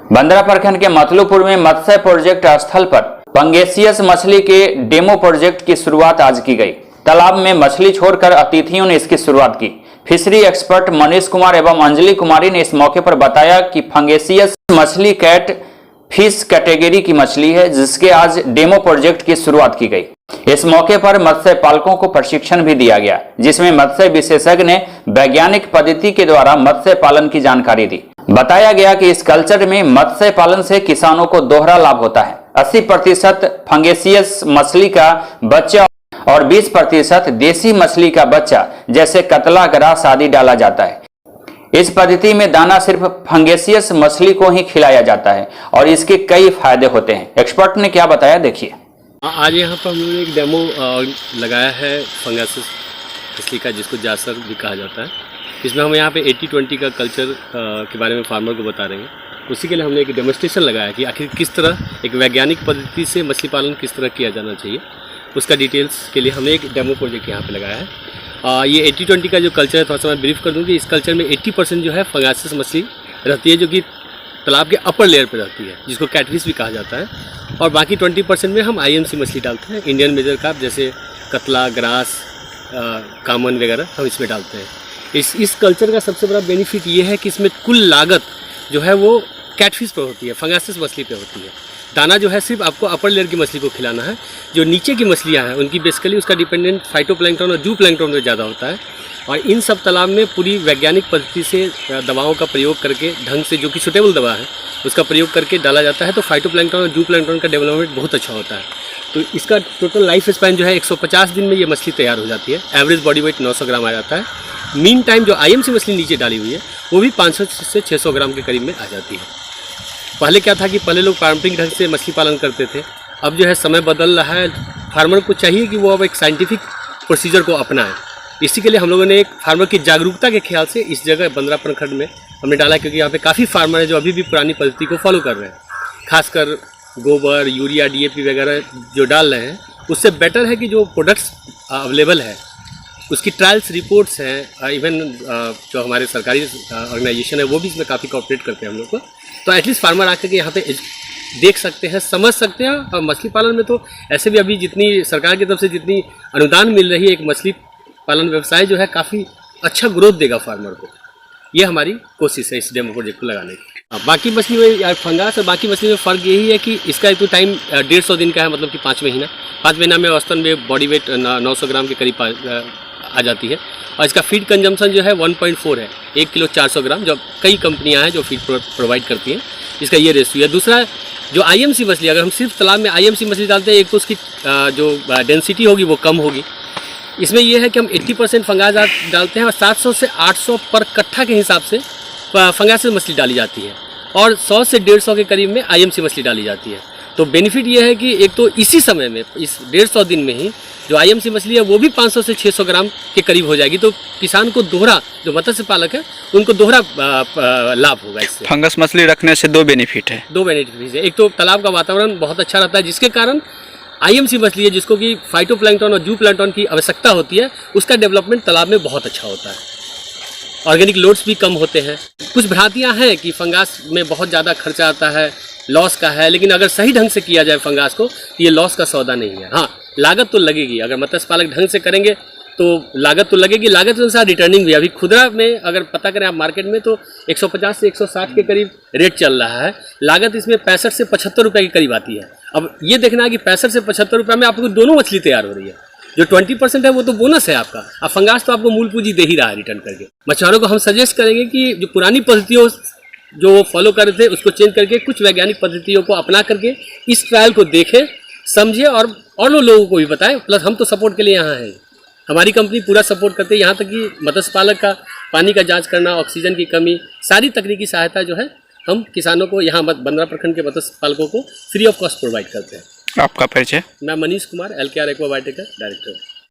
बंदरा प्रखंड के मतलूपुर में मत्स्य प्रोजेक्ट स्थल पर पंगेसियस मछली के डेमो प्रोजेक्ट की शुरुआत आज की गई। तालाब में मछली छोड़कर अतिथियों ने इसकी शुरुआत की। फिशरी एक्सपर्ट मनीष कुमार एवं अंजलि कुमारी ने इस मौके पर बताया कि फंगेसियस मछली कैट फिश कैटेगरी की मछली है, जिसके आज डेमो प्रोजेक्ट की शुरुआत की गई। इस मौके पर मत्स्य पालकों को प्रशिक्षण भी दिया गया, जिसमें मत्स्य विशेषज्ञ ने वैज्ञानिक पद्धति के द्वारा मत्स्य पालन की जानकारी दी। बताया गया कि इस कल्चर में मत्स्य पालन से किसानों को दोहरा लाभ होता है। 80% फंगेसियस मछली का बच्चा और 20% देसी मछली का बच्चा जैसे कतला, ग्रास आदि डाला जाता है। इस पद्धति में दाना सिर्फ फंगेसियस मछली को ही खिलाया जाता है और इसके कई फायदे होते हैं। एक्सपर्ट ने क्या बताया, देखिए। आज यहाँ पर हम लोगों ने एक डेमो लगाया है फंगेसियस मछली का, जिसको जासर भी कहा जाता है। इसमें हम यहाँ पे 80-20 का कल्चर के बारे में फार्मर को बता रहे हैं। उसी के लिए हमने एक डेमोन्स्ट्रेशन लगाया कि आखिर किस तरह एक वैज्ञानिक पद्धति से मछली पालन किस तरह किया जाना चाहिए, उसका डिटेल्स के लिए हमने एक डेमो प्रोजेक्ट यहाँ पे लगाया है। ये 80-20 का जो कल्चर है, थोड़ा सा मैं ब्रीफ कर दूँ कि इस कल्चर में 80% जो है फंगेसियस मछली रहती है, जो कि तालाब के अपर लेयर पे रहती है, जिसको कैटफिश भी कहा जाता है। और बाकी 20% में हम IMC मछली डालते हैं, इंडियन मेजर कार्प, जैसे कतला, ग्रास, कामन वगैरह हम इसमें डालते हैं। इस कल्चर का सबसे बड़ा बेनिफिट ये है कि इसमें कुल लागत जो है वो कैटफिश पे होती है, फंगेसियस मछली पे होती है। दाना जो है सिर्फ आपको अपर लेयर की मछली को खिलाना है। जो नीचे की मछलियाँ हैं उनकी बेसिकली उसका डिपेंडेंट फाइटोप्लैंक्टन और जूप्लैंक्टन में ज़्यादा होता है। और इन सब तालाब में पूरी वैज्ञानिक पद्धति से दवाओं का प्रयोग करके, ढंग से, जो कि सुटेबल दवा है उसका प्रयोग करके डाला जाता है, तो फाइटोप्लैंक्टन और जूप्लैंक्टन का डेवलपमेंट बहुत अच्छा होता है। तो इसका टोटल लाइफ स्पैन जो है 150 दिन में ये मछली तैयार हो जाती है। एवरेज बॉडी वेट 900 ग्राम आ जाता है। मीन टाइम जो IMC मछली नीचे डाली हुई है वो भी 500 से 600 ग्राम के करीब में आ जाती है। पहले क्या था कि पहले लोग पारंपरिक ढंग से मछली पालन करते थे। अब जो है समय बदल रहा है, फार्मर को चाहिए कि वो अब एक साइंटिफिक प्रोसीजर को अपनाएं। इसी के लिए हम लोगों ने एक फार्मर की जागरूकता के ख्याल से इस जगह बंदरा प्रखंड में हमने डाला, क्योंकि यहाँ पे काफ़ी फार्मर हैं जो अभी भी पुरानी पद्धति को फॉलो कर रहे हैं। खासकर गोबर, यूरिया, DAP वगैरह जो डाल रहे हैं, उससे बेटर है कि जो प्रोडक्ट्स अवेलेबल है उसकी ट्रायल्स रिपोर्ट्स हैं। इवन जो हमारे सरकारी ऑर्गेनाइजेशन है वो भी इसमें काफ़ी कोऑपरेट करते हैं हम लोग को। तो एटलीस्ट फार्मर आकर के यहाँ पे देख सकते हैं, समझ सकते हैं। और मछली पालन में तो ऐसे भी अभी जितनी सरकार की तरफ से जितनी अनुदान मिल रही है, एक मछली पालन व्यवसाय जो है काफ़ी अच्छा ग्रोथ देगा फार्मर को। ये हमारी कोशिश है इस डेमो प्रोजेक्ट को लगाने की। बाकी मछली में या फंगास और बाकी मछली में फ़र्क यही है कि इसका एक तो टाइम 150 दिन का है, मतलब कि 5 महीना में औसतन में बॉडी वेट 900 ग्राम के करीब आ जाती है। और इसका फीड कंजम्पशन जो है 1.4 है, 1 किलो 400 ग्राम। जो कई कंपनियां हैं जो फीड प्रोवाइड करती हैं, इसका ये रेशियो है। दूसरा, जो IMC मछली, अगर हम सिर्फ तालाब में IMC मछली डालते हैं, एक तो उसकी जो डेंसिटी होगी वो कम होगी। इसमें यह है कि हम 80% फंगास डालते हैं और 700 से 800 पर कट्ठा के हिसाब से फंगास मछली डाली जाती है, और 100 से 150 के करीब में IMC मछली डाली जाती है। तो बेनिफिट ये है कि एक तो इसी समय में, इस 150 दिन में ही जो IMC मछली है वो भी 500 से 600 ग्राम के करीब हो जाएगी। तो किसान को दोहरा, जो मत्स्य पालक है उनको दोहरा लाभ होगा इससे। फंगस मछली रखने से दो बेनिफिट है। एक तो तालाब का वातावरण बहुत अच्छा रहता है, जिसके कारण IMC मछली है जिसको कि फाइटोप्लैंक्टन और जूप्लैंक्टन की आवश्यकता होती है, उसका डेवलपमेंट तालाब में बहुत अच्छा होता है। ऑर्गेनिक लोड्स भी कम होते हैं। कुछ भ्रांतियाँ हैं कि फंगास में बहुत ज़्यादा खर्चा आता है, लॉस का है, लेकिन अगर सही ढंग से किया जाए फंगास को तो ये लॉस का सौदा नहीं है। हाँ, लागत तो लगेगी, अगर मत्स्य पालक ढंग से करेंगे तो लागत तो लगेगी। लागत के अनुसार रिटर्निंग भी, अभी खुदरा में अगर पता करें आप मार्केट में तो 150 से 160 के करीब रेट चल रहा है। लागत इसमें 65 से 75 रुपये के करीब आती है। अब ये देखना है कि 65 से 75 रुपये में आपको दोनों मछली तैयार हो रही है। जो 20% है वो तो बोनस है आपका, अब फंगास तो आपको मूल पूंजी दे ही रहा है रिटर्न करके। मछुआरों को हम सजेस्ट करेंगे कि जो पुरानी पद्धतियों जो वो फॉलो कर रहे थे उसको चेंज करके कुछ वैज्ञानिक पद्धतियों को अपना करके इस ट्रायल को देखें, समझे और लोगों को भी बताएं। प्लस हम तो सपोर्ट के लिए यहाँ हैं, हमारी कंपनी पूरा सपोर्ट करते हैं, यहाँ तक कि मत्स्य पालक का पानी का जांच करना, ऑक्सीजन की कमी, सारी तकनीकी सहायता जो है हम किसानों को, यहाँ बंदरा प्रखंड के मत्स्य पालकों को फ्री ऑफ कॉस्ट प्रोवाइड करते हैं। आपका परिचय? मैं Manish Kumar, LKR aqua biotech का डायरेक्टर।